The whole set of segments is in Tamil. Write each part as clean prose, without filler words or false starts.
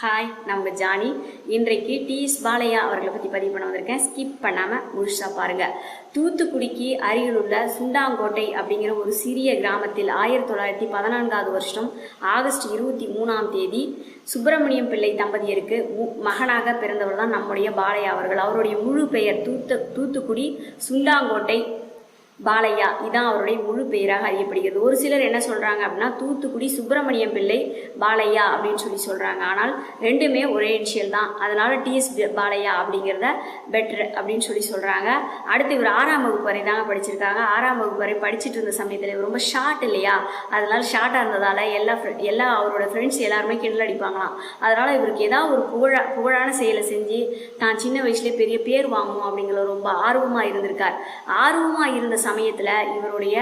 ஹாய், நான் உங்கள் ஜானி. இன்றைக்கு டிஎஸ் பாலையா அவர்களை பற்றி பதிவு பண்ண வந்திருக்கேன். ஸ்கிப் பண்ணாமல் முழுசாக பாருங்கள். தூத்துக்குடிக்கு அருகில் உள்ள சுண்டாங்கோட்டை அப்படிங்கிற ஒரு சிறிய கிராமத்தில் 1914 வருஷம் ஆகஸ்ட் 23 சுப்பிரமணியம் பிள்ளை தம்பதியருக்கு மகனாக பிறந்தவர் தான் நம்முடைய பாலையா அவர்கள். அவருடைய முழு பெயர் தூத்துக்குடி சுண்டாங்கோட்டை பாலையா, இதான் அவருடைய முழு பெயராக அறியப்படுகிறது. ஒரு சிலர் என்ன சொல்கிறாங்க அப்படின்னா தூத்துக்குடி சுப்பிரமணியம் பிள்ளை பாலையா அப்படின்னு சொல்கிறாங்க. ஆனால் ரெண்டுமே ஒரே இனிஷியல் தான், அதனால டிஎஸ் பாலையா அப்படிங்கிறத பெட்டர் அப்படின்னு சொல்கிறாங்க. அடுத்து இவர் 6ஆம் வகுப்பு வரை தாங்க படிச்சிருக்காங்க. 6ஆம் வகுப்பு வரை படிச்சுட்டு இருந்த சமயத்தில் இவர் ரொம்ப ஷார்ட் இல்லையா, அதனால ஷார்ட்டாக இருந்ததால் எல்லா அவரோட ஃப்ரெண்ட்ஸ் எல்லாருமே கிண்டல் அடிப்பாங்களாம். அதனால் இவருக்கு ஏதாவது ஒரு புகழான செயலை செஞ்சு தான் சின்ன வயசுலேயே பெரிய பேர் வாங்கணும் அப்படிங்கிற ரொம்ப ஆர்வமாக இருந்திருக்கார். ஆர்வமாக இருந்த சமயத்தில் இவருடைய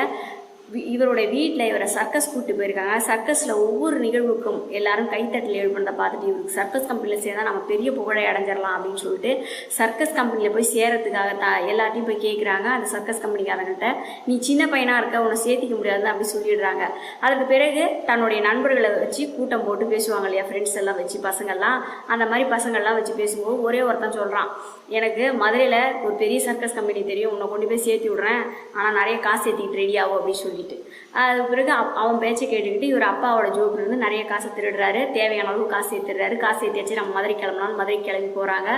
வீட்டில் இவரை சர்க்கஸ் கூப்பிட்டு போயிருக்காங்க. சர்க்கஸில் ஒவ்வொரு நிகழ்வுக்கும் எல்லாரும் கைத்தட்டில் எழுப்புனதை பார்த்துட்டு இவருக்கு சர்க்கஸ் கம்பெனியில் சேர்ந்தால் நம்ம பெரிய புகழை அடைஞ்சிடலாம் அப்படின்னு சொல்லிட்டு சர்க்கஸ் கம்பெனியில் போய் சேரத்துக்காக எல்லாத்தையும் போய் கேட்குறாங்க. அந்த சர்க்கஸ் கம்பெனிக்காரங்கிட்ட நீ சின்ன பையனாக இருக்க, உன்னை சேர்த்திக்க முடியாது அப்படி சொல்லிடுறாங்க. அதுக்கு பிறகு தன்னுடைய நண்பர்களை வச்சு கூட்டம் போட்டு பேசுவாங்க இல்லையா, ஃப்ரெண்ட்ஸ் எல்லாம் வச்சு பசங்கள்லாம். அந்த மாதிரி பசங்கள்லாம் வச்சு பேசும்போது ஒரே ஒருத்தன் சொல்கிறான், எனக்கு மதுரையில் ஒரு பெரிய சர்க்கஸ் கம்பெனி தெரியும், உன்னை கொண்டு போய் சேர்த்து விட்றேன், ஆனால் நிறைய காசு சேர்த்திக்கிட்டு ரெடி ஆகும் அப்படின்னு சொல்லிட்டு அது பிறகு அவன் பேச்சை கேட்டுக்கிட்டு இவர் அப்பாவோட ஜோப்லேருந்து நிறைய காசை திருடுறாரு. தேவையான அளவு காசு சேர்த்துடுறாரு. காசு சேர்த்து வச்சு நம்ம மதுரை கிளம்பலான்னு மதுரை கிளம்பி போகிறாங்க.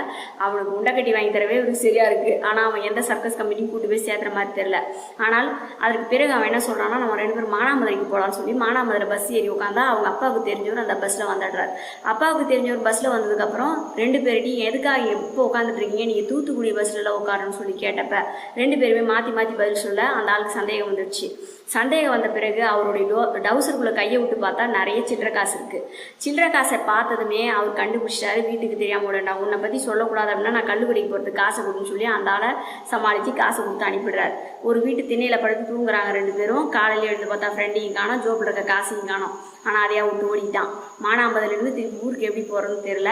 அவனுக்கு உண்டக்கட்டி வாங்கி தரவே இவருக்கு சரியாக இருக்குது. ஆனால் அவன் எந்த சர்க்கஸ் கம்பெனியும் கூட்டு போய் சேர்த்துற மாதிரி தெரில. ஆனால் அதற்கு பிறகு அவன் என்ன சொல்கிறான்னா, நம்ம 2 பேரும் மானாமதுரைக்கு போகலான்னு சொல்லி மானாமதுரை பஸ் ஏறி உட்காந்தா அவங்க அப்பாவுக்கு தெரிஞ்சவர் அந்த பஸ்ஸில் வந்துடுறாரு. அப்பாவுக்கு தெரிஞ்சவர் பஸ்ஸில் வந்ததுக்கப்புறம் 2 பேர்கிட்டையும் எதுக்காக எப்போ உட்காந்துட்டு இருக்கீங்க, நீங்கள் தூத்துக்குடி பஸ்ஸில் உட்காரன்னு சொல்லி கேட்டப்ப 2 பேருமே மாற்றி மாற்றி பதில் சொல்ல அந்த ஆளுக்கு சந்தேகம் வந்துடுச்சு. சந்தேகம் வந்த பிறகு அவருடைய டவுசருக்குள்ளே கையை விட்டு பார்த்தா நிறைய சில்லறை காசு இருக்குது. சில்லறை காசை பார்த்ததுமே அவர் கண்டுபிடிச்சாரு. வீட்டுக்கு தெரியாமல் விடண்டா, உன்னை பற்றி சொல்லக்கூடாது அப்படின்னா நான் கல்லுக்கடிக்கு போகிறதுக்கு காசை கொடுன்னு சொல்லி அந்த ஆளை சமாளித்து காசை கொடுத்து அனுப்பிடுறாரு. ஒரு வீட்டு திண்ணையில் படுத்து தூங்குறாங்க 2 பேரும். காலையில் எழுந்து பார்த்தா ஃப்ரெண்டையும் காணோம், ஜோப்பில் இருக்க காசையும் காணோம். ஆனால் அதையா விட்டு ஓடிட்டான். மானாம்பதிலிருந்து திருப்பி ஊருக்கு எப்படி போகிறதுன்னு தெரில.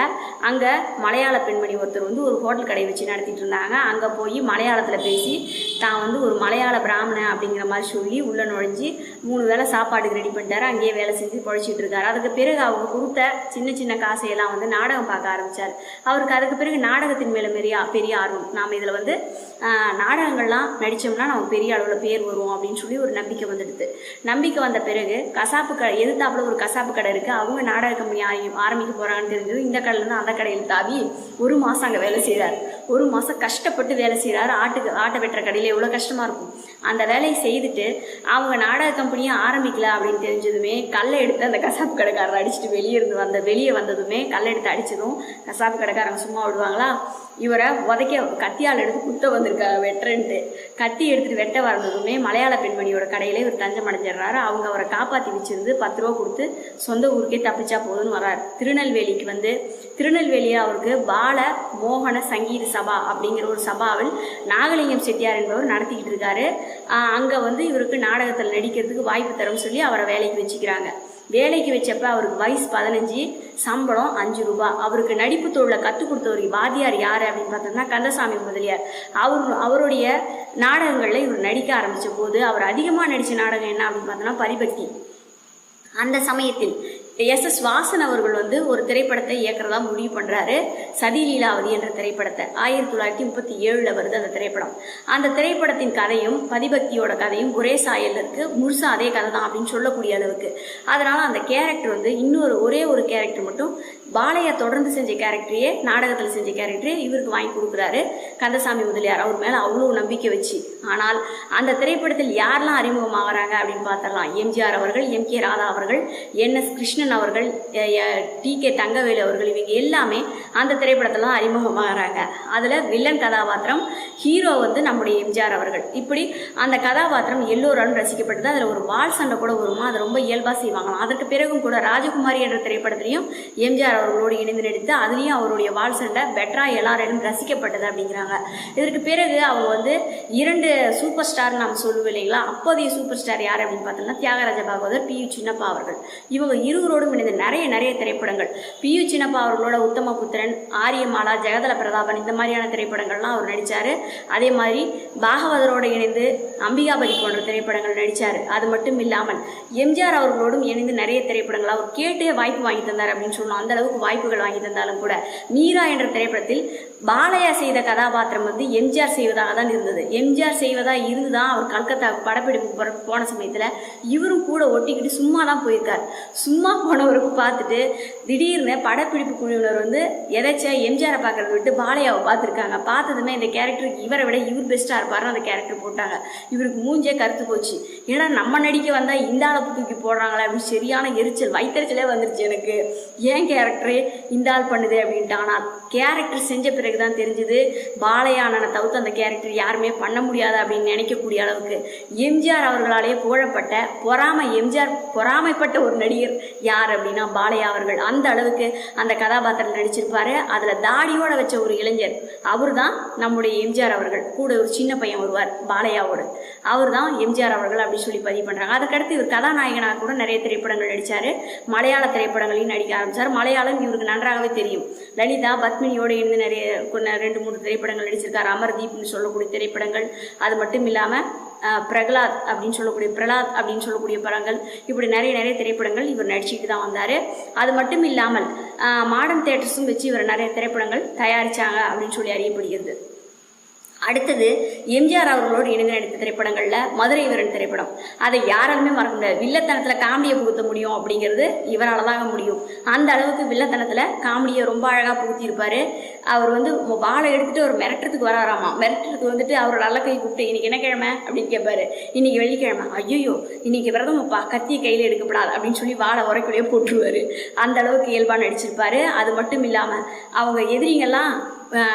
அங்கே மலையாள பெண்மணி ஒருத்தர் ஒரு ஹோட்டல் கடை வச்சு நடத்திட்டு இருந்தாங்க. அங்கே போய் மலையாளத்தில் பேசி தான் ஒரு மலையாள பிராமணன் அப்படிங்கிற மாதிரி சொல்லி உள்ளே நுழைஞ்சி 3 வேளை சாப்பாட்டுக்கு ரெடி பண்ணிட்டாரு. அங்கேயே வேலை செஞ்சு பொழைச்சிட்டு இருக்காரு. அதுக்கு பிறகு அவங்க கொடுத்த சின்ன சின்ன காசையெல்லாம் நாடகம் பார்க்க ஆரம்பித்தார். அவருக்கு அதுக்கு பிறகு நாடகத்தின் மேலே பெரிய ஆர்வம். நாம் இதில் நாடகங்கள்லாம் நடித்தோம்னா நமக்கு பெரிய அளவில் பேர் வரும் அப்படின்னு சொல்லி ஒரு நம்பிக்கை வந்துடுது. நம்பிக்கை வந்த பிறகு கசாப்பு கடை எதிர்த்தாப்புல ஒரு கசாப்பு கடை இருக்குது. அவங்க நாடக கம்பெனி ஆரம்பிக்க போகிறாங்கன்னு தெரிஞ்சது. இந்த கடையிலேருந்து அந்த கடையில் தாவி 1 மாதம் அங்கே வேலை செய்கிறார். 1 மாதம் கஷ்டப்பட்டு வேலை செய்கிறார். ஆட்டை வெட்டுற கடையில் எவ்வளோ கஷ்டமாக இருக்கும். அந்த வேலையை செய்துட்டு அவங்க நாடக கம்பெனியை ஆரம்பிக்கல அப்படின்னு தெரிஞ்சதுமே கல்லை எடுத்து அந்த கசாப்பு கடைக்காரரை அடிச்சுட்டு வெளியே வந்ததுமே கல்லை எடுத்து அடித்ததும் கசாப்பு கடைக்காரங்க சும்மா விடுவாங்களா, இவரை உதைக்க கத்தியால் எடுத்து குத்த வந்திருக்காங்க வெட்டுறன்ட்டு. கத்தி எடுத்துகிட்டு வெட்ட வந்ததுமே மலையாள பெண்மணியோட கடையில் இவர் தஞ்சம் அடைஞ்சிடுறாரு. அவங்க அவரை காப்பாற்றி வச்சிருந்து 10 ரூபா கொடுத்து சொந்த ஊருக்கே தப்பிச்சா போதுன்னு வர்றார். திருநெல்வேலிக்கு திருநெல்வேலியில் அவருக்கு பால மோகன சங்கீத சபா அப்படிங்கிற ஒரு சபாவில் நாகலிங்கம் செட்டியார் என்பவர் நடத்திக்கிட்டு இருக்காரு. அங்கே இவருக்கு நாடகத்தில் நடிக்கிறதுக்கு வாய்ப்பு தரோம்னு சொல்லி அவரை வேலைக்கு வச்சுக்கிறாங்க. வேலைக்கு வச்சப்ப அவருக்கு வயசு 15, சம்பளம் 5 ரூபா. அவருக்கு நடிப்பு தொழிலை கற்றுக் கொடுத்தவர் வாத்தியார் யார் அப்படின்னு பார்த்தோம்னா கந்தசாமி முதலியார். அவருடைய நாடகங்களில் இவர் நடிக்க ஆரம்பித்த போது அவர் அதிகமாக நடித்த நாடகம் என்ன அப்படின்னு பார்த்தோம்னா பரிபக்தி. அந்த சமயத்தில் எஸ்.எஸ். வாசன் அவர்கள் ஒரு திரைப்படத்தை இயக்கிறதா முடிவு பண்ணுறாரு. சதிலீலாவதி என்ற திரைப்படத்தை 1937 வருது அந்த திரைப்படம். அந்த திரைப்படத்தின் கதையும் பதிபக்தியோட கதையும் ஒரே சாயல் இருக்குது. முழுசாக அதே கதை தான் அப்படின்னு சொல்லக்கூடிய அளவுக்கு. அதனால் அந்த கேரக்டர் ஒரே ஒரு கேரக்டர் மட்டும் பாலையா தொடர்ந்து செஞ்ச கேரக்டரையே நாடகத்தில் செஞ்ச கேரக்டரே இவருக்கு வாங்கி கொடுக்குறாரு கந்தசாமி முதலியார். அவர் மேலே அவ்வளோ நம்பிக்கை வச்சு. ஆனால் அந்த திரைப்படத்தில் யாரெல்லாம் அறிமுகமாகறாங்க அப்படின்னு பார்த்தரலாம். எம்ஜிஆர் அவர்கள், எம்.கே. ராதா அவர்கள், என்.எஸ். கிருஷ்ணன் அவர்கள், டி.கே. தங்கவேலு அவர்கள், இவங்க எல்லாமே அந்த திரைப்படத்தில் தான் அறிமுகமாகறாங்க. அதில் வில்லன் கதாபாத்திரம், ஹீரோ நம்முடைய எம்ஜிஆர் அவர்கள். இப்படி அந்த கதாபாத்திரம் எல்லோராலும் ரசிக்கப்பட்டது. அதில் ஒரு வால் சண்டை கூட வருமா, அது ரொம்ப இயல்பாக செய்வாங்களாம். அதற்கு பிறகும் கூட ராஜகுமாரி என்ற திரைப்படத்திலையும் எம்ஜிஆர் அவர்களோடு இணைந்து நடித்து அதுலேயும் அவருடைய வால் சண்டை பெட்டரா எல்லாராலும் ரசிக்கப்பட்டது அப்படிங்கிறாங்க. இதற்கு பிறகு அவங்க 2 சூப்பர் ஸ்டார் நம்ம சொல்லுவோம் இல்லைங்களா. அப்போதைய சூப்பர் ஸ்டார் யார் அப்படின்னு பார்த்தோம்னா தியாகராஜ பாகவதர், பி.யு. சின்னப்பா அவர்கள். இவங்க இருவரோடும் இணைந்த நிறைய திரைப்படங்கள். பி.யு. சின்னப்பா அவர்களோட உத்தமபுத்திரன், ஆரியமாலா, ஜெகதல பிரதாபன் இந்த மாதிரியான திரைப்படங்கள்லாம் அவர் நடித்தார். அதே மாதிரி பாகவதரோடு இணைந்து அம்பிகாபதி போன்ற திரைப்படங்கள் நடித்தார். அது மட்டும் இல்லாமல் எம்ஜிஆர் அவர்களோடும் இணைந்து நிறைய திரைப்படங்கள் அவர் கேட்டே வாய்ப்பு வாங்கி தந்தார் அப்படின்னு சொல்லணும். அந்த அளவுக்கு அளவுக்கு வாய்ப்புகள் வாங்கி தந்தாலும் கூட மீரா என்ற திரைப்படத்தில் பாலையா செய்த கதாபாத்திரம் வந்து எம்ஜிஆர் செய்வதாக தான் இருந்தது. எம்ஜிஆர் செய்வதாக இருந்து தான் அவர் கல்கத்தா படப்பிடிப்பு போன சமயத்தில் இவரும் கூட ஒட்டிக்கிட்டு சும்மா தான் போயிருக்கார். சும்மா போனவருக்கு பார்த்துட்டு திடீர்னு படப்பிடிப்பு குழுவினர் வந்து எதாச்சும் எம்ஜிஆரை பார்க்கறத விட்டு பாலையாவை பார்த்துருக்காங்க. பார்த்ததுமே இந்த கேரக்டருக்கு இவரை விட இவர் பெஸ்ட்டாக இருப்பாருன்னு அந்த கேரக்டர் போட்டாங்க. இவருக்கு மூஞ்சே கருத்து போச்சு. ஏன்னா நம்ம நடிக்க வந்தால் இந்த அளவுக்கு தூக்கி போடுறாங்களே அப்படின்னு சரியான எரிச்சல் வயிற்றுச்சலே வந்துருச்சு எனக்கு. ஏன் கேரக்டரே இந்த ஆள் பண்ணுது அப்படின்ட்டு. ஆனால் கேரக்டர் செஞ்ச பிறகு தான் தெரிஞ்சது பாலையானனை தவிர்த்து அந்த கேரக்டர் யாருமே பண்ண முடியாது அப்படின்னு நினைக்கக்கூடிய அளவுக்கு எம்ஜிஆர் அவர்களாலேயே புகழப்பட்ட எம்ஜிஆர் பொறாமைப்பட்ட ஒரு நடிகர் யார் அப்படின்னா பாலையா அவர்கள். அந்த அளவுக்கு அந்த கதாபாத்திரம் நடிச்சிருப்பாரு. அதில் தாடியோட வச்ச ஒரு இளைஞர் அவர் தான் நம்முடைய எம்ஜிஆர் அவர்கள். கூட ஒரு சின்ன பையன் வருவார் பாலையாவோடு, அவர் தான் எம்ஜிஆர் அவர்கள் அப்படின்னு சொல்லி பதிவு பண்ணுறாங்க. அதுக்கடுத்து இவர் கதாநாயகனாக கூட நிறைய திரைப்படங்கள் நடித்தார். மலையாள திரைப்படங்களையும் நடிக்க ஆரம்பித்தார். மலையாளம் இவருக்கு நன்றாகவே தெரியும். லலிதா பத்மினியோடு இருந்து நிறைய 2-3 திரைப்படங்கள் நடிச்சிருக்காரு. அமர்தீப்னு சொல்லக்கூடிய திரைப்படங்கள். அது மட்டும் இல்லாமல் பிரகலாத் அப்படின்னு சொல்லக்கூடிய படங்கள், இப்படி நிறைய திரைப்படங்கள் இவர் நடிச்சுட்டு தான் வந்தார். அது மட்டும் இல்லாமல் மாடர்ன் தியேட்டர்ஸும் வச்சு இவர் நிறைய திரைப்படங்கள் தயாரித்தாங்க அப்படின்னு சொல்லி அறியப்படுகிறது. அடுத்தது எம்ஜிஆர் அவர்களோடு இணைந்து நடித்த திரைப்படங்களில் மதுரை வீரன் திரைப்படம். அதை யாராலுமே மறக்க முடியாது. வில்லத்தனத்தில் காமெடியை புகுத்த முடியும் அப்படிங்கிறது இவரால் தாங்க முடியும். அந்த அளவுக்கு வில்லத்தனத்தில் காமெடியை ரொம்ப அழகாக புகுத்தியிருப்பார். அவர் வந்து வாழை எடுத்துகிட்டு ஒரு மிரட்டுறதுக்கு வராராமா. மிரட்டுறதுக்கு வந்துட்டு அவரோட அல்லக்கை கூப்பிட்டு இன்னைக்கு என்ன கிழமை அப்படின்னு கேட்பாரு. இன்னைக்கு வெள்ளிக்கிழமை. ஐயோ இன்னைக்கு விரதம்ப்பா, கத்தியை கையில் எடுக்கப்படாது அப்படின்னு சொல்லி வாழை உரைக்குள்ளேயே போட்டுருவார். அந்த அளவுக்கு இயல்பாக நடிச்சிருப்பார். அது மட்டும் இல்லாமல் அவங்க எதிரிங்கெல்லாம்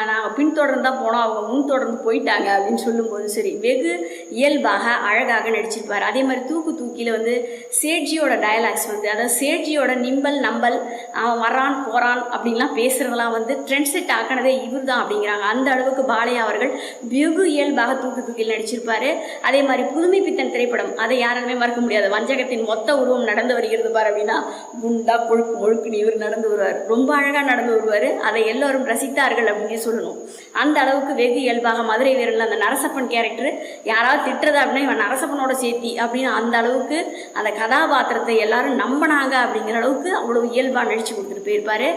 நாங்கள் பின்தொடர்ந்து தான் போனோம், அவங்க முன்தொடர்ந்து போயிட்டாங்க அப்படின்னு சொல்லும்போது சரி வெகு இயல்பாக அழகாக நடிச்சிருப்பார். அதே மாதிரி தூக்கியில் வந்து சேட்ஜியோட டயலாக்ஸ் வந்து, அதாவது சேட்ஜியோட நிம்பல் நம்பல் அவன் வரான் போகிறான் அப்படின்லாம் பேசுகிறதெல்லாம் வந்து ட்ரெண்ட் செட் ஆக்கினதே இவர் தான் அப்படிங்கிறாங்க. அந்த அளவுக்கு பாலையா அவர்கள் வெகு இயல்பாக தூக்கில் நடிச்சிருப்பார். அதே மாதிரி புதுமை பித்தன் திரைப்படம், அதை யாராலுமே மறக்க முடியாது. வஞ்சகத்தின் மொத்த உருவம் நடந்து வருகிறது பார் அப்படின்னா குண்டா முழுக்குன்னு இவர் நடந்து வருவார். ரொம்ப அழகாக நடந்து வருவார். அதை எல்லோரும் ரசித்தார்கள் அப்படின்னு சொல்லணும். அந்த அளவுக்கு வெகு இயல்பாக மதுரை வீரன்ல அந்த நரசப்பன் கேரக்டர் யாராவது திட்டுறது அப்படின்னா இவன் நரசப்பனோட சேர்த்தி அப்படின்னு அந்த அளவுக்கு அந்த கதாபாத்திரத்தை எல்லாரும் நம்பினாங்க. அப்படிங்கிற அளவுக்கு அவ்வளவு இயல்பா நடிச்சு கொடுத்துட்டு போயிருப்பாரு.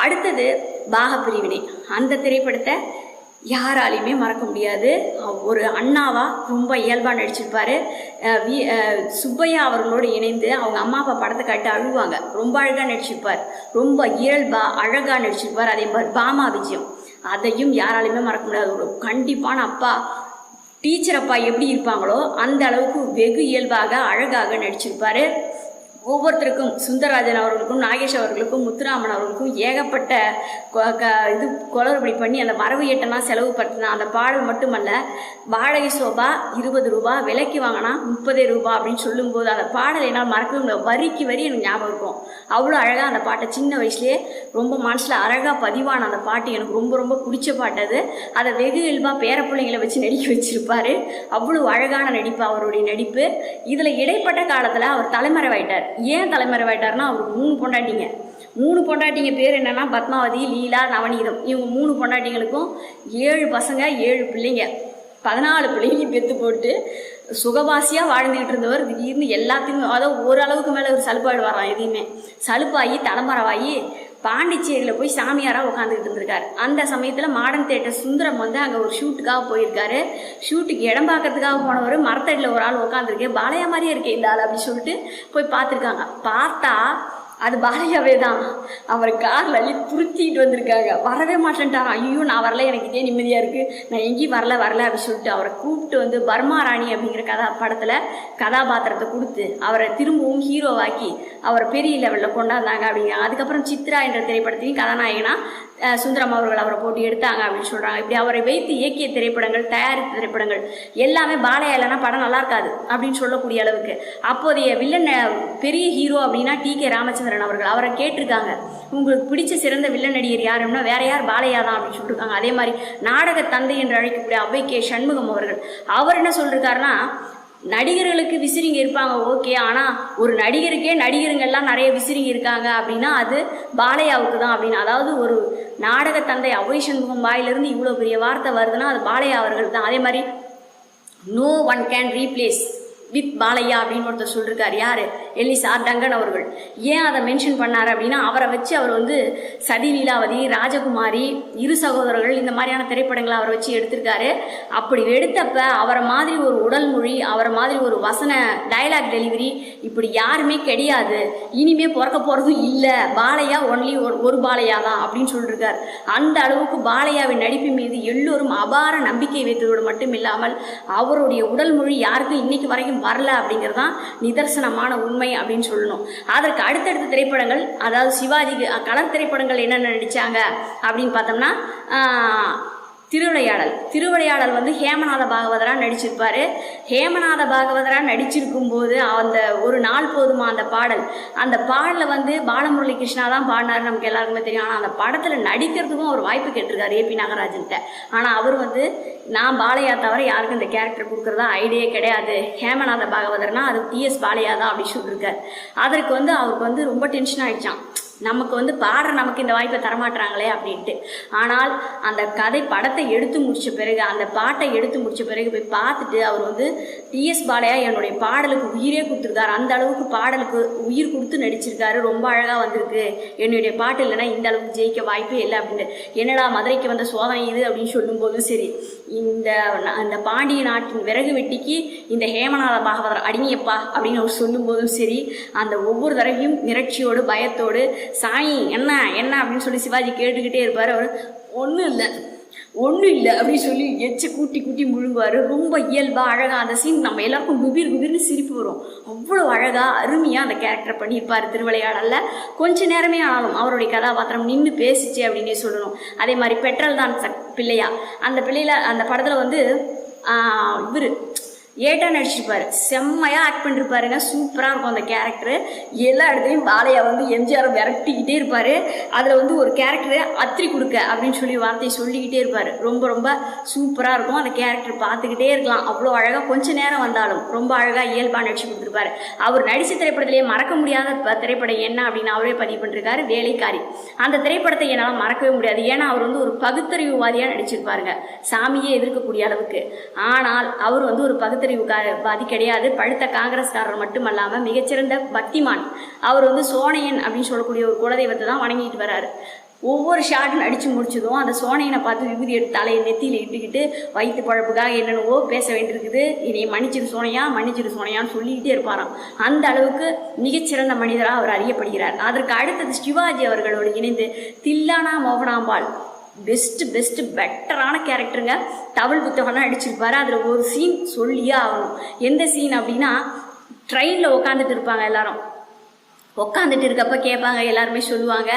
அடுத்தது பாகப்பிரிவினை. அந்த திரைப்படத்தை யாராலையுமே மறக்க முடியாது. ஒரு அண்ணாவா ரொம்ப இயல்பாக நடிச்சிருப்பாரு. சுப்பையா அவர்களோடு இணைந்து அவங்க அம்மா அப்பா படத்தை காட்டி அழுவாங்க. ரொம்ப அழகாக நடிச்சிருப்பார். ரொம்ப இயல்பாக அழகாக நடிச்சிருப்பார். அதே மாதிரி பாமா விஜயம், அதையும் யாராலையுமே மறக்க முடியாது. ஒரு கண்டிப்பான அப்பா, டீச்சர் அப்பா எப்படி இருப்பாங்களோ அந்த அளவுக்கு வெகு இயல்பாக அழகாக நடிச்சிருப்பாரு. ஒவ்வொருத்தருக்கும் சுந்தரராஜன் அவர்களுக்கும் நாகேஷ் அவர்களுக்கும் முத்துராமன் அவர்களுக்கும் ஏகப்பட்ட இது குளறுபடி பண்ணி அந்த வரவு எட்டெல்லாம் செலவு பற்றினா அந்த பாடல் மட்டுமல்ல, வாடகை சோபா 20 ரூபா, விலைக்கு வாங்கினா 30 ரூபா அப்படின்னு சொல்லும்போது அந்த பாடலை என்னால் மறக்கவே முடியாது. வரிக்கு வரி எனக்கு ஞாபகம் இருக்கும். அவ்வளோ அழகாக அந்த பாட்டை சின்ன வயசுலேயே ரொம்ப மனசில் அழகாக பதிவான அந்த பாட்டு எனக்கு ரொம்ப ரொம்ப பிடிச்ச பாட்டு அது. அதை வெகு இயல்பாக பேர பிள்ளைங்களை வச்சு நடிக்க வச்சிருப்பாரு. அவ்வளோ அழகான நடிப்பு அவருடைய நடிப்பு. இதில் இடைப்பட்ட காலத்தில் அவர் தலைமறைவாயிட்டார். ஏன் தலைமறைவாயிட்டார்னா அவருக்கு 3 பொண்டாட்டிங்க பேர் என்னன்னா பத்மாவதி, லீலா, நவநீதம். இவங்க 3 பொண்டாட்டிங்களுக்கும் 7 பசங்க 7 பிள்ளைங்க, 14 பிள்ளைங்களையும் பெற்று போட்டு சுகவாசியாக வாழ்ந்துகிட்டு இருந்தவர் திடீர்னு எல்லாத்தையுமே, அதாவது ஓரளவுக்கு மேலே ஒரு சலுப்பாடு வரான். எதையுமே சலுப்பாகி தலைமறைவாகி பாண்டிச்சேரியில் போய் சாமியாராக உட்காந்துக்கிட்டு இருந்திருக்காரு. அந்த சமயத்தில் மாடர்ன் தியேட்டர் சுந்தரம் வந்து அங்கே ஒரு ஷூட்டுக்காக போயிருக்காரு. ஷூட்டுக்கு இடம் பார்க்கறதுக்காக போனவர் மரத்தடியில் ஒரு ஆள் உட்காந்துருக்கேன், பாலையா மாதிரியே இருக்கே இந்த ஆள் அப்படின்னு சொல்லிட்டு போய் பார்த்துருக்காங்க. பார்த்தா அது பாலையாவே தான். அவர் காரில் அள்ளி துருத்திட்டு வந்திருக்காங்க. வரவே மாட்டேன்ட்டாரான். ஐயோ நான் வரல, எனக்கு இதே நிம்மதியாக இருக்குது, நான் எங்கேயும் வரல அப்படின்னு சொல்லிட்டு அவரை கூப்பிட்டு வந்து பர்மா ராணி அப்படிங்கிற படத்தில் கதாபாத்திரத்தை கொடுத்து அவரை திரும்பவும் ஹீரோவாக்கி அவரை பெரிய லெவலில் கொண்டாந்தாங்க அப்படிங்கிறாங்க. அதுக்கப்புறம் சித்ரா என்ற திரைப்படத்தையும் கதாநாயகனா சுந்தரம் அவர்கள் அவரை போட்டு எடுத்தாங்க அப்படின்னு சொல்கிறாங்க. இப்படி அவரை வைத்து இயக்கிய திரைப்படங்கள், தயாரித்த திரைப்படங்கள் எல்லாமே பாலையா இல்லைன்னா படம் நல்லா இருக்காது அப்படின்னு சொல்லக்கூடிய அளவுக்கு. அப்போதைய வில்லன் பெரிய ஹீரோ அப்படின்னா டி.கே. ராமச்சந்திரன் அவர்கள். அவரை கேட்டிருக்காங்க, உங்களுக்கு பிடிச்ச சிறந்த வில்லன் நடிகர் யாருன்னா வேற யார், பாலையா தான் அப்படின்னு சொல்லியிருக்காங்க. அதே மாதிரி நாடக தந்தை என்று அழைக்கக்கூடிய அவ்வை கே. சண்முகம் அவர்கள், அவர் என்ன சொல்லியிருக்காருன்னா, நடிகர்களுக்கு விசிறிங்க இருப்பாங்க ஓகே, ஆனால் ஒரு நடிகருக்கே நடிகருங்கெல்லாம் நிறைய விசிறிங்க இருக்காங்க அப்படின்னா அது பாலையாவுக்கு தான் அப்படின்னு. அதாவது ஒரு நாடக தந்தை அவ்வை சண்முகம் வாயிலிருந்து இவ்வளோ பெரிய வார்த்தை வருதுன்னா அது பாலையா அவர்கள் தான். அதே மாதிரி no one can replace with Balayya அப்படின்னு ஒருத்தர் சொல்லியிருக்காரு. யார்? எல்லிஸ் டங்கன் அவர்கள். ஏன் அதை மென்ஷன் பண்ணார் அப்படின்னா, அவரை வச்சு அவர் வந்து சதி லீலாவதி, ராஜகுமாரி, இரு சகோதரர்கள் இந்த மாதிரியான திரைப்படங்களை அவரை வச்சு எடுத்திருக்காரு. அப்படி எடுத்தப்ப அவரை மாதிரி ஒரு உடல் மொழி, அவரை மாதிரி ஒரு வசன டயலாக் டெலிவரி இப்படி யாருமே கிடையாது, இனிமே பிறக்க போகிறதும் இல்லை, பாலையா ஒன்லி ஒரு பாலையா தான் அப்படின்னு சொல்லியிருக்கார். அந்த அளவுக்கு பாலையாவின் நடிப்பு மீது எல்லோரும் அபார நம்பிக்கை வைத்ததோடு மட்டும் இல்லாமல் அவருடைய உடல் மொழி யாருக்கும் இன்னைக்கு வரைக்கும் வரல அப்படிங்கிறது தான் நிதர்சனமான உண்மை அப்படின்னு சொல்லணும். அதற்கு அடுத்தடுத்த திரைப்படங்கள், அதாவது சிவாஜிக்கு கலர் திரைப்படங்கள் என்னென்ன நடித்தாங்க அப்படின்னு பார்த்தோம்னா, திருவிளையாடல் வந்து ஹேமநாத பாகவதராக நடிச்சிருப்பார். ஹேமநாத பாகவதராக நடிச்சிருக்கும் போது அந்த ஒரு நாள் போதுமா அந்த பாடலில் வந்து பாலமுரளி கிருஷ்ணா தான் பாடினார், நமக்கு எல்லாருக்குமே தெரியும். ஆனால் அந்த படத்தில் நடிக்கிறதுக்கும் ஒரு வாய்ப்பு கேட்டிருக்காரு ஏபி நாகராஜன்கிட்ட. ஆனால் அவர் வந்து நான் பாலையா தவிர யாருக்கும் இந்த கேரக்டர் கொடுக்குறதா ஐடியா கிடையாது, ஹேமநாத பாகவதர்னா அது டிஎஸ் பாலையா தான் அப்படின்னு சொல்லியிருக்காரு. அதற்கு வந்து அவருக்கு வந்து ரொம்ப டென்ஷன் ஆகிடுச்சான், நமக்கு வந்து நமக்கு இந்த வாய்ப்பை தரமாட்டுறாங்களே அப்படின்ட்டு. ஆனால் அந்த படத்தை எடுத்து முடித்த பிறகு, அந்த பாட்டை எடுத்து முடித்த பிறகு போய் பார்த்துட்டு அவர் வந்து டிஎஸ் பாலையா என்னுடைய பாடலுக்கு உயிரே கொடுத்துருக்காரு, அந்த அளவுக்கு பாடலுக்கு உயிர் கொடுத்து நடிச்சிருக்காரு, ரொம்ப அழகாக வந்திருக்கு, என்னுடைய பாட்டு இல்லைன்னா இந்த அளவுக்கு ஜெயிக்க வாய்ப்பே இல்லை அப்படின்னு. என்னடா மதுரைக்கு வந்த சோதனை இது அப்படின்னு சொல்லும்போதும் சரி, இந்த பாண்டிய நாட்டின் விறகு வெட்டிக்கு இந்த ஹேமநாத பாகவதர் அடிமையப்பா அப்படின்னு அவர் சொல்லும்போதும் சரி, அந்த ஒவ்வொரு தடவையும் மிரட்சியோடு பயத்தோடு சாயி என்ன என்ன அப்படின்னு சொல்லி சிவாஜி கேட்டுக்கிட்டே இருப்பார். அவர் ஒன்றும் இல்லை அப்படின்னு சொல்லி எச்சை கூட்டி முழுங்குவார். ரொம்ப இயல்பாக அழகாக அந்த சீன் நம்ம எல்லாருக்கும் குபீர்னு சிரிப்பு வரும். அவ்வளோ அழகாக அருமையாக அந்த கேரக்டர் பண்ணியிருப்பார் திருவிளையாடலில். கொஞ்ச நேரமே ஆகும் அவருடைய கதாபாத்திரம் நின்று பேசிச்சு அப்படின்னே சொல்லணும். அதே மாதிரி பெட்ரோல் தான் பிள்ளையா, அந்த படத்தில் வந்து இவர் ஏட்டா நடிச்சிருப்பாரு, செம்மையாக ஆக்ட் பண்ணிருப்பாருங்க, சூப்பராக இருக்கும் அந்த கேரக்டரு. எல்லா இடத்துலையும் பாலையா வந்து எம்ஜிஆர் விரட்டிக்கிட்டே இருப்பார். அதில் வந்து ஒரு கேரக்டரு அத்திரி கொடுக்க அப்படின்னு சொல்லி வார்த்தையை சொல்லிக்கிட்டே இருப்பார். ரொம்ப சூப்பராக இருக்கும் அந்த கேரக்டர், பார்த்துக்கிட்டே இருக்கலாம். அவ்வளோ அழகாக கொஞ்ச நேரம் வந்தாலும் ரொம்ப அழகாக இயல்பாக நடிச்சு கொடுத்துருப்பாரு. அவர் நடித்த திரைப்படத்திலேயே மறக்க முடியாத திரைப்படம் என்ன அப்படின்னு அவரே பதிவு பண்ணிருக்காரு, வேலைக்காரி. அந்த திரைப்படத்தை என்னால் மறக்கவே முடியாது. ஏன்னா அவர் வந்து ஒரு பகுத்தறிவுவாதியாக நடிச்சிருப்பாருங்க, சாமியே எதிர்க்கக்கூடிய அளவுக்கு. ஆனால் அவர் வந்து ஒரு பகுத்தறிவுவாதி கிடையாது, பழுத்த காங்கிரஸ்காரர் மட்டுமல்லாமல் மிகச்சிறந்த பக்திமான். அவர் வந்து சோனையன் அப்படின்னு சொல்லக்கூடிய ஒரு குலதெய்வத்தை தான் வணங்கிட்டு வர்றாரு. ஒவ்வொரு ஷாட்டும் அடித்து முடிச்சதும் அந்த சோனையனை பார்த்து விபூதி எடுத்து தலையை நெத்தியில் இட்டுக்கிட்டு வயிற்று பழப்புக்காக என்னென்னவோ பேச வேண்டியிருக்குது, இனி மன்னிச்சிரு சோனையான்னு சொல்லிக்கிட்டே இருப்பாராம். அந்த அளவுக்கு மிகச்சிறந்த மனிதராக அவர் அறியப்படுகிறார். அதற்கு அடுத்தது சிவாஜி அவர்களோடு இணைந்து தில்லானா மோகனாம்பாள் பெஸ்ட்டு பெட்டரான கேரக்டருங்க. தமிழ் புத்தகம்லாம் அடிச்சிருப்பாரு. அதில் ஒரு சீன் சொல்லியே ஆகணும். எந்த சீன் அப்படின்னா, ட்ரெயினில் உட்காந்துட்டு இருப்பாங்க எல்லாரும், உட்காந்துட்டு இருக்கப்போ கேட்பாங்க, எல்லாருமே சொல்லுவாங்க,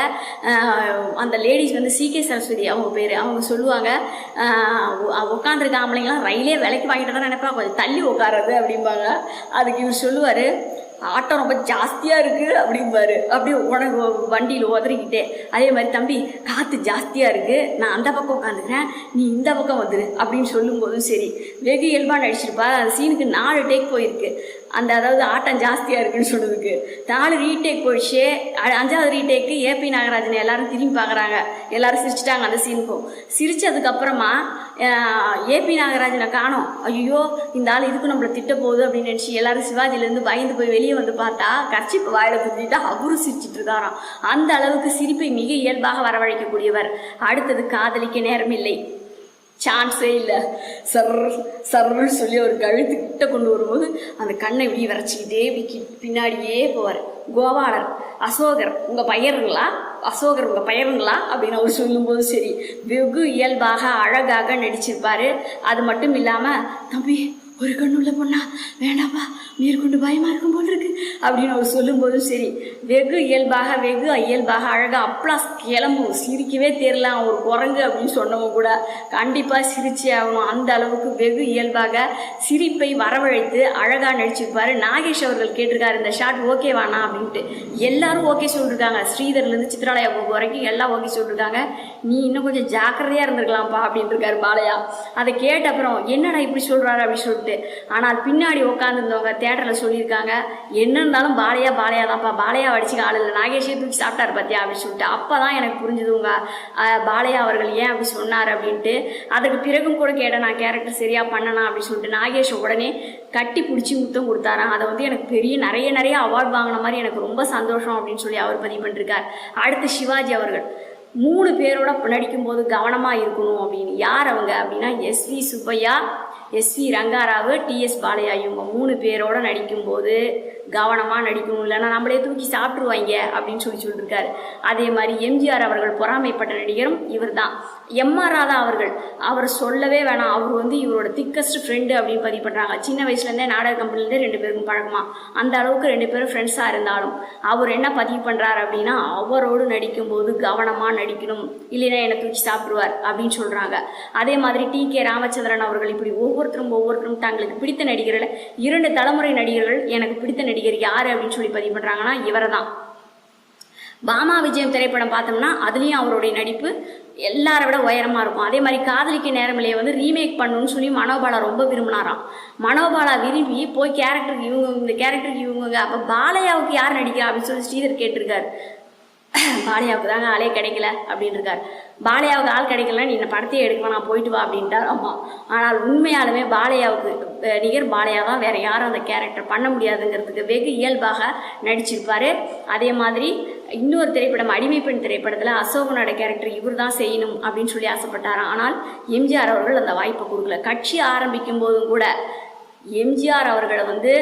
அந்த லேடிஸ் வந்து CK சரஸ்வதி அவங்க பேர், அவங்க சொல்லுவாங்க, உட்காந்துருக்க ஆம்பளைங்களாம் ரயிலே விலைக்கு வாங்கிட்டு தான் நினைப்பா, கொஞ்சம் தள்ளி உட்காருறது அப்படிம்பாங்க. அதுக்கு இவர் சொல்லுவார், ஆட்டம் ரொம்ப ஜாஸ்தியாக இருக்குது அப்படிம்பாரு. அப்படியே உனக்கு வண்டியில் உதறிக்கிட்டே, அதே மாதிரி தம்பி காற்று ஜாஸ்தியாக இருக்குது, நான் அந்த பக்கம் உட்காந்துக்கிறேன், நீ இந்த பக்கம் வந்துரு அப்படின்னு சொல்லும்போதும் சரி, வெகு இயல்பாக நடிச்சிருப்பா. அந்த சீனுக்கு 4 டேக் போயிருக்கு. அதாவது ஆட்டம் ஜாஸ்தியாக இருக்குன்னு சொன்னதுக்கு 4 ரீடேக் போயிடுச்சு. 5வது ரீடேக்கு ஏபி நாகராஜன் எல்லாரும் திரும்பி பார்க்குறாங்க, எல்லாரும் சிரிச்சிட்டாங்க அந்த சீனுக்கும். சிரிச்சதுக்கப்புறமா ஏபி நாகராஜனை காணோம். ஐயோ இந்த ஆள் இதுக்கு நம்மளை திட்ட போகுது அப்படின்னு நினச்சி எல்லாரும் சிவாஜிலேருந்து பயந்து போய் வெளியே வந்து பார்த்தா கர்ச்சிப்பு வாயில குத்திட்டா அவரும் சிரிச்சிட்டு இருக்காராம். அந்த அளவுக்கு சிரிப்பை மிக இயல்பாக வரவழைக்கக்கூடியவர். அடுத்தது காதலிக்க நேரமில்லை, சான்ஸே இல்லை, சர்ன்னு சொல்லி ஒரு கழுத்துக்கிட்ட கொண்டு வரும்போது அந்த கண்ணை இப்படி வரைச்சிக்கிட்டே பின்னாடியே போவார். கோபாலர், அசோகர் உங்கள் பையருங்களா அப்படின்னு அவர் சொல்லும்போது சரி, வெகு இயல்பாக அழகாக நடிச்சிருப்பார். அது மட்டும் இல்லாமல், தம்பி ஒரு கண்ணுள்ள பொண்ணா வேண்டாப்பா, மேற்கொண்டு பயமாக இருக்கும் போல் இருக்கு அப்படின்னு அவர் சொல்லும்போதும் சரி, வெகு இயல்பாக அழகாக அப்ளாஸ் கிளம்பும். சிரிக்கவே தெரியலாம், ஒரு குரங்கு அப்படின்னு சொன்னவங்க கூட கண்டிப்பாக சிரிச்சே ஆகணும். அந்த அளவுக்கு வெகு இயல்பாக சிரிப்பை வரவழைத்து அழகாக நடிச்சிருப்பார். நாகேஷ் அவர்கள் கேட்டிருக்காரு, இந்த ஷாட் ஓகேவானா அப்படின்ட்டு. எல்லாரும் ஓகே சொல்லியிருக்காங்க, ஸ்ரீதர்லேருந்து சித்ராலயா போக்கு வரைக்கும் எல்லாம் ஓகே சொல்லியிருக்காங்க. நீ இன்னும் கொஞ்சம் ஜாக்கிரதையாக இருந்திருக்கலாம்ப்பா அப்படின்ட்டு இருக்காரு பாலையா. அதை கேட்ட அப்புறம் என்னடா இப்படி சொல்கிறாரு அப்படின்னு சொல்லிட்டு அப்படின்ட்டு. ஆனால் பின்னாடி உட்காந்துருந்தவங்க தேட்டரில் சொல்லியிருக்காங்க, என்ன இருந்தாலும் பாலையா தான்ப்பா, பாலையா அடிச்சுக்க ஆள் இல்லை, நாகேஷே தூக்கி சாப்பிட்டாரு பார்த்தியா அப்படின்னு சொல்லிட்டு. அப்போ தான் எனக்கு புரிஞ்சுது பாலையா அவர்கள் ஏன் அப்படி சொன்னார் அப்படின்ட்டு. அதுக்கு பிறகும் கூட கேட்டேன், நான் கேரக்டர் சரியாக பண்ணனா அப்படின்னு சொல்லிட்டு. நாகேஷ் உடனே கட்டி பிடிச்சி முத்தம் கொடுத்தாராம். அதை வந்து எனக்கு நிறைய அவார்ட் வாங்கின மாதிரி எனக்கு ரொம்ப சந்தோஷம் அப்படின்னு சொல்லி அவர் பதிவு பண்ணிருக்கார். அடுத்து சிவாஜி அவர்கள் 3 பேரோட நடிக்கும்போது கவனமாக இருக்கணும் அப்படின்னு. யார் அவங்க அப்படின்னா S V Subbaiah, S V Rangarao, T S Balaiah, இவங்க 3 பேரோட நடிக்கும்போது கவனமாக நடிக்கணும், இல்லைன்னா நம்மளே தூக்கி சாப்பிட்ருவாங்க அப்படின்னு சொல்லியிருக்காரு. அதே மாதிரி எம்ஜிஆர் அவர்கள் பொறாமைப்பட்ட நடிகரும் இவர் தான். எம்ஆர் ராதா அவர்கள், அவர் சொல்லவே வேணாம், அவர் வந்து இவரோட திக்கஸ்ட் ஃப்ரெண்டு அப்படின்னு பதிவு பண்ணுறாங்க. சின்ன வயசுலேருந்தே நாடக கம்பெனிலேருந்தே 2 பேருக்கும் பழக்கமா, அந்த அளவுக்கு 2 பேரும் ஃப்ரெண்ட்ஸாக இருந்தாலும் அவர் என்ன பதிவு பண்ணுறாரு அப்படின்னா, அவரோடு நடிக்கும்போது கவனமாக நடிக்கணும், இல்லைன்னா என்னை தூக்கி சாப்பிடுவார் அப்படின்னு சொல்கிறாங்க. அதே மாதிரி டி.கே. ராமச்சந்திரன் அவர்கள் இப்படி ஒவ்வொருத்தரும் தங்களுக்கு பிடித்த நடிகர்கள் 2 தலைமுறை நடிகர்கள் எனக்கு பிடித்த நடிகர் யாரு அப்படின்னு சொல்லி பதிவு பண்றாங்கன்னா இவரை தான். பாமா விஜயம் திரைப்படம் பார்த்தோம்னா அதுலேயும் அவருடைய நடிப்பு எல்லாரை விட உயரமாக இருக்கும். அதே மாதிரி காதலிக்க நேரமில்லையே வந்து ரீமேக் பண்ணணும்னு சொல்லி மனோபாலா ரொம்ப விரும்பினாராம். மனோபாலா விரும்பி போய் இந்த கேரக்டருக்கு இவங்க அப்போ பாலையாவுக்கு யார் நடிக்கிறா அப்படின்னு சொல்லி ஸ்ரீதர் கேட்டிருக்காரு. பாலையாவுக்கு தாங்க ஆளே கிடைக்கல அப்படின்னு இருக்கார். பாலையாவுக்கு ஆள் கிடைக்கல, நீ இந்த படத்தையே எடுக்க நான் போயிட்டு வா அப்படின்ட்டார். ஆமாம், ஆனால் உண்மையாலுமே பாலையாவுக்கு நிகர் பாலையா தான், வேற யாரும் அந்த கேரக்டர் பண்ண முடியாதுங்கிறதுக்கு வெகு இயல்பாக நடிச்சிருப்பாரு. அதே மாதிரி இன்னொரு திரைப்படம் அடிமைப்பெண் திரைப்படத்தில் அசோகனோட கேரக்டர் இவர் தான் செய்யணும் அப்படின்னு சொல்லி ஆசைப்பட்டாராம். ஆனால் எம்ஜிஆர் அவர்கள் அந்த வாய்ப்பை கொடுக்கல. கட்சி ஆரம்பிக்கும் போதும் கூட எம்ஜிஆர் அவர்களை வந்து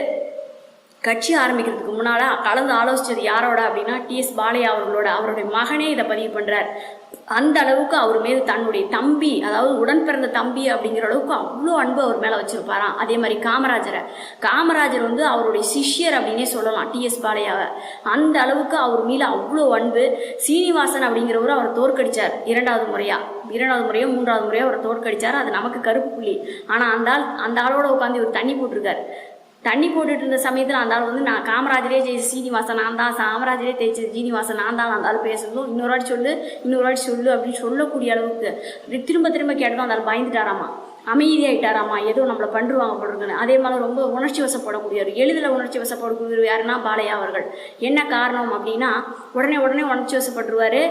கட்சி ஆரம்பிக்கிறதுக்கு முன்னால் கலந்து ஆலோசித்தது யாரோட அப்படின்னா டிஎஸ் பாலையா அவருடைய மகனே இதை பதிவு பண்ணுறார். அந்த அளவுக்கு அவர் மீது தன்னுடைய தம்பி, அதாவது உடன் பிறந்த தம்பி அப்படிங்கிற அளவுக்கு அவ்வளோ அன்பு அவர் மேலே வச்சுருப்பாராம். அதே மாதிரி காமராஜர் வந்து அவருடைய சிஷ்யர் அப்படின்னே சொல்லலாம் டிஎஸ் பாலையாவை. அந்த அளவுக்கு அவர் மீது அவ்வளோ அன்பு. சீனிவாசன் அப்படிங்கிறவரு அவரை தோற்கடித்தார் 2வது முறையோ 3வது முறையோ அவரை தோற்கடித்தார். அது நமக்கு கருப்பு புள்ளி. ஆனால் அந்த ஆளோட உட்காந்து இவர் தண்ணி போட்டிருக்காரு. தண்ணி போட்டுட்டு இருந்த சமயத்தில் அந்த ஆள் வந்து நான் காமராஜரே ஜெயிச்சு சீனிவாசன் நான் தான், காமராஜரே ஜெயிச்சு சீனிவாசன் நான் தான், அந்த ஆள் பேசுறதும் இன்னொரு வாட்டி சொல்லு அப்படின்னு சொல்லக்கூடிய அளவுக்கு திரும்ப கேட்டதும் அந்த ஆள் பயந்துட்டாராமா, அமைதியாயிட்டாராமா, ஏதோ நம்மளை பண்ணுவாங்க போடுறதுன்னு. அதே மாதிரி ரொம்ப உணர்ச்சி வசப்படக்கூடியவர், எளிதில் உணர்ச்சி வசப்படக்கூடியவர் யாருன்னா பாலையா அவர்கள். என்ன காரணம் அப்படின்னா உடனே உணர்ச்சி வசப்பட்டுருவார்.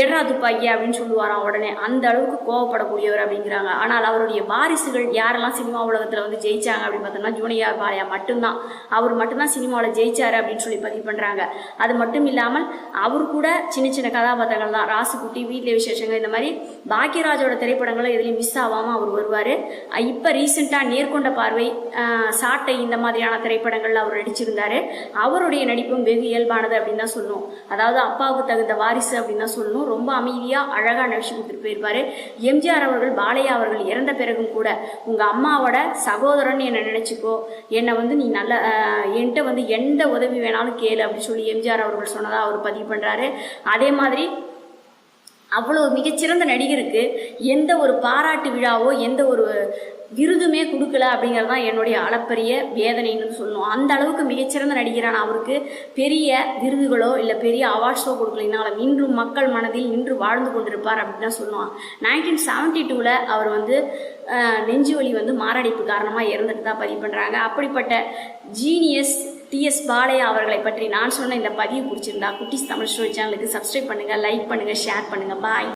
எட்ரா துப்பாக்கி அப்படின்னு சொல்லுவாராம் உடனே. அந்த அளவுக்கு கோவப்படக்கூடியவர் அப்படிங்கிறாங்க. ஆனால் அவருடைய வாரிசுகள் யாரெல்லாம் சினிமா உலகத்தில் வந்து ஜெயிச்சாங்க அப்படின்னு பார்த்தோம்னா ஜூனியர் பாலையா மட்டும்தான். அவர் மட்டும்தான் சினிமாவில் ஜெயிச்சாரு அப்படின்னு சொல்லி பதிவு பண்ணுறாங்க. அது மட்டும் இல்லாமல் அவர் கூட சின்ன கதாபாத்திரங்கள் தான். ராசுக்குட்டி, வீட்டில் விசேஷங்கள், இந்த மாதிரி பாக்கியராஜோட திரைப்படங்களும் எதுலையும் மிஸ் ஆகாமல் அவர் வருவார். இப்போ ரீசெண்டாக நேர்கொண்ட பார்வை, சாட்டை, இந்த மாதிரியான திரைப்படங்களில் அவர் நடிச்சிருந்தார். அவருடைய நடிப்பும் வெகு இயல்பானது அப்படின்னு தான் சொல்லணும். அதாவது அப்பாவுக்கு தகுந்த வாரிசு அப்படின்னு தான் சொல்லணும். ரொம்ப அமைதியாக அழகாக நடிச்சு கொடுத்துட்டு போயிருப்பாரு. எம்ஜிஆர் அவர்கள் பாலையா அவர்கள் இறந்த பிறகும் கூட உங்கள் அம்மாவோட சகோதரன் என்னை நினச்சிக்கோ, என்னை வந்து நீ நல்ல என்கிட்ட வந்து எந்த உதவி வேணாலும் கேளு அப்படின்னு சொல்லி எம்ஜிஆர் அவர்கள் சொன்னதாக அவர் பதிவு பண்ணுறாரு. அதே மாதிரி அவ்வளோ மிகச்சிறந்த நடிகருக்கு எந்த ஒரு பாராட்டு விழாவோ எந்த ஒரு விருதுமே கொடுக்கல அப்படிங்கிறது தான் என்னுடைய அளப்பரிய வேதனைன்னு சொல்லணும். அந்த அளவுக்கு மிகச்சிறந்த நடிகரான அவருக்கு பெரிய விருதுகளோ இல்லை பெரிய அவார்ட்ஸோ கொடுக்கலைனாலும் இன்றும் மக்கள் மனதில் நின்று வாழ்ந்து கொண்டிருப்பார் அப்படின்னு தான் சொல்லுவான். 1972 அவர் வந்து நெஞ்சு வலி வந்து மாரடைப்பு காரணமாக இறந்துட்டு தான் பதிவு பண்ணுறாங்க. அப்படிப்பட்ட ஜீனியஸ் டிஎஸ் பாலையா அவர்களை பற்றி நான் சொன்ன இந்த பதிவு பிடிச்சிருந்தா குட்டிஸ் தமிழ் ஸ்டோரி சேனலுக்கு சப்ஸ்கிரைப் பண்ணுங்கள், லைக் பண்ணுங்கள், ஷேர் பண்ணுங்கள். பாய்.